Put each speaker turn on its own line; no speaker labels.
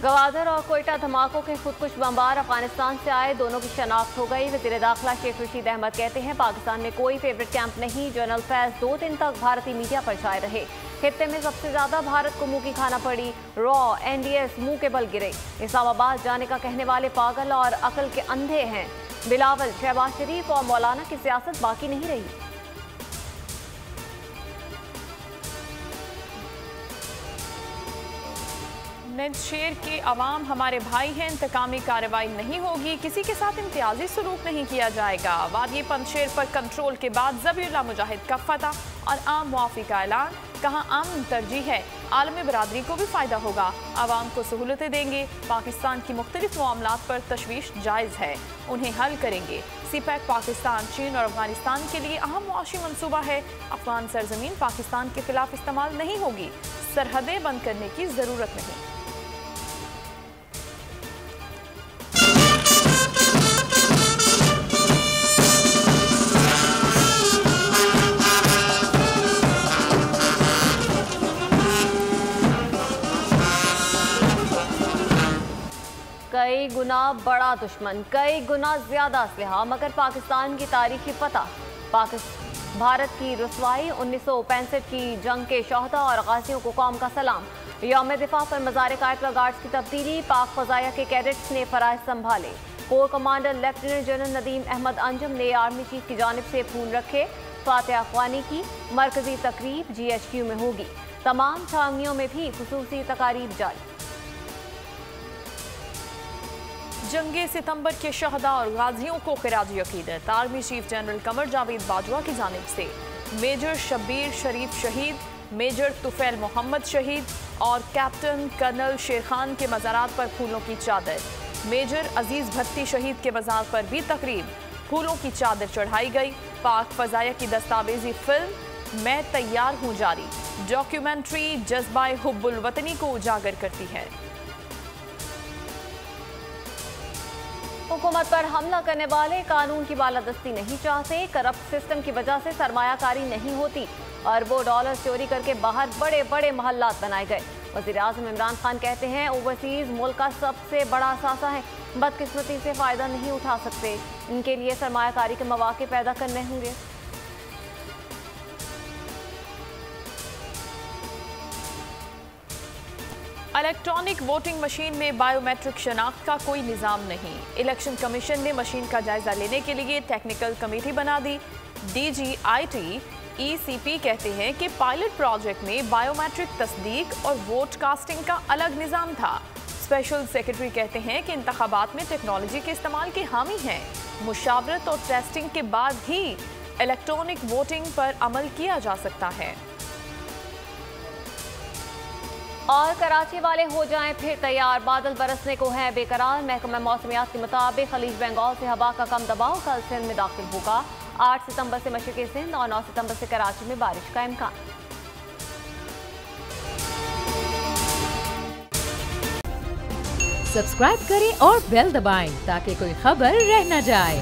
गवादर और कोयटा धमाकों के खुदकुश बमबार अफगानिस्तान से आए, दोनों की शनाख्त हो गई। वज़ीर दाखिला शेख रशीद अहमद कहते हैं पाकिस्तान में कोई फेवरेट कैंप नहीं। जनरल फैज 2 दिन तक भारतीय मीडिया पर छाए रहे। खित्ते में सबसे ज्यादा भारत को मुंह की खाना पड़ी। रॉ NDS मुंह के बल गिरे। इस्लामाबाद जाने का कहने वाले पागल और अकल के अंधे हैं। बिलावल, शहबाज शरीफ और मौलाना की सियासत बाकी नहीं रही।
शेर के अवाम हमारे भाई हैं, इंतकामी कार्रवाई नहीं होगी, किसी के साथ इम्तियाजी सलूक नहीं किया जाएगा। वादी पंजशेर पर कंट्रोल के बाद ज़बीउल्लाह मुजाहिद का फतह और आम मुआफ़ी का ऐलान। कहाँ अमन तरजीह है, आलमी बरादरी को भी फ़ायदा होगा, आवाम को सहूलतें देंगे। पाकिस्तान की मुख्तलिफ मामलात पर तशवीश जायज़ है, उन्हें हल करेंगे। CPEC पाकिस्तान, चीन और अफगानिस्तान के लिए अहम मुआशी मनसूबा है। अफगान सरजमीन पाकिस्तान के खिलाफ इस्तेमाल नहीं होगी, सरहदें बंद करने की ज़रूरत नहीं।
कई गुना बड़ा दुश्मन, कई गुना ज्यादा असलहा, मगर पाकिस्तान की तारीखी फतह। भारत की रुसवाई, 1965 की जंग के शोहदा और गाजियों को कौम का सलाम। यौम दिफा पर मज़ार कायतला गार्ड्स की तब्दीली, पाक फ़ज़ाया के कैडेट्स ने फ़राइज़ संभाले। Corps commander lieutenant general Nadeem Ahmed Anjum ने आर्मी चीफ की जानिब से फूल रखे। फातिहा अखवानी की मरकजी तकरीब GHQ में होगी। तमाम छावनियों में भी खुसूसी तकारीब जारी।
जंगे सितंबर के शहदा और गाजियों को खिराज अकीदत। Army chief general Qamar Javed Bajwa की जानिब से मेजर शब्बीर शरीफ शहीद, मेजर तुफैल मोहम्मद शहीद और कैप्टन कर्नल शेर खान के मज़ारात पर फूलों की चादर। मेजर अजीज भट्टी शहीद के मज़ार पर भी तकरीब, फूलों की चादर चढ़ाई गई। पाक फ़ज़ाया की दस्तावेजी फिल्म मैं तैयार हूँ जारी, डॉक्यूमेंट्री जज्बाए हुब्बुल वतनी को उजागर करती है।
हुकूमत पर हमला करने वाले कानून की बालादस्ती नहीं चाहते। करप्ट सिस्टम की वजह से सरमायाकारी नहीं होती। अरबों डॉलर चोरी करके बाहर बड़े बड़े महल्लात बनाए गए। वज़ीर आज़म इमरान खान कहते हैं ओवरसीज मुल्क का सबसे बड़ा असासा है, बदकिस्मती से फ़ायदा नहीं उठा सकते। इनके लिए सरमायाकारी के मौके पैदा करने होंगे।
इलेक्ट्रॉनिक वोटिंग मशीन में बायोमेट्रिक शनाख्त का कोई निज़ाम नहीं। इलेक्शन कमीशन ने मशीन का जायजा लेने के लिए टेक्निकल कमेटी बना दी। DGIT ECP कहते हैं कि पायलट प्रोजेक्ट में बायोमेट्रिक तस्दीक और वोट कास्टिंग का अलग निज़ाम था। स्पेशल सेक्रेटरी कहते हैं कि इंतखाबात में टेक्नोलॉजी के इस्तेमाल के हामी हैं। मुशावरत और टेस्टिंग के बाद ही इलेक्ट्रॉनिक वोटिंग पर अमल किया जा सकता है।
और कराची वाले हो जाएं फिर तैयार, बादल बरसने को है बेकरार। महकमा मौसमियात के मुताबिक खलीज बंगाल से हवा का कम दबाव कल सिंध में दाखिल होगा। 8 सितंबर से मशरक़ी सिंध और 9 सितंबर से कराची में बारिश का इम्कान।
सब्सक्राइब करें और बेल दबाएं ताकि कोई खबर रह न जाए।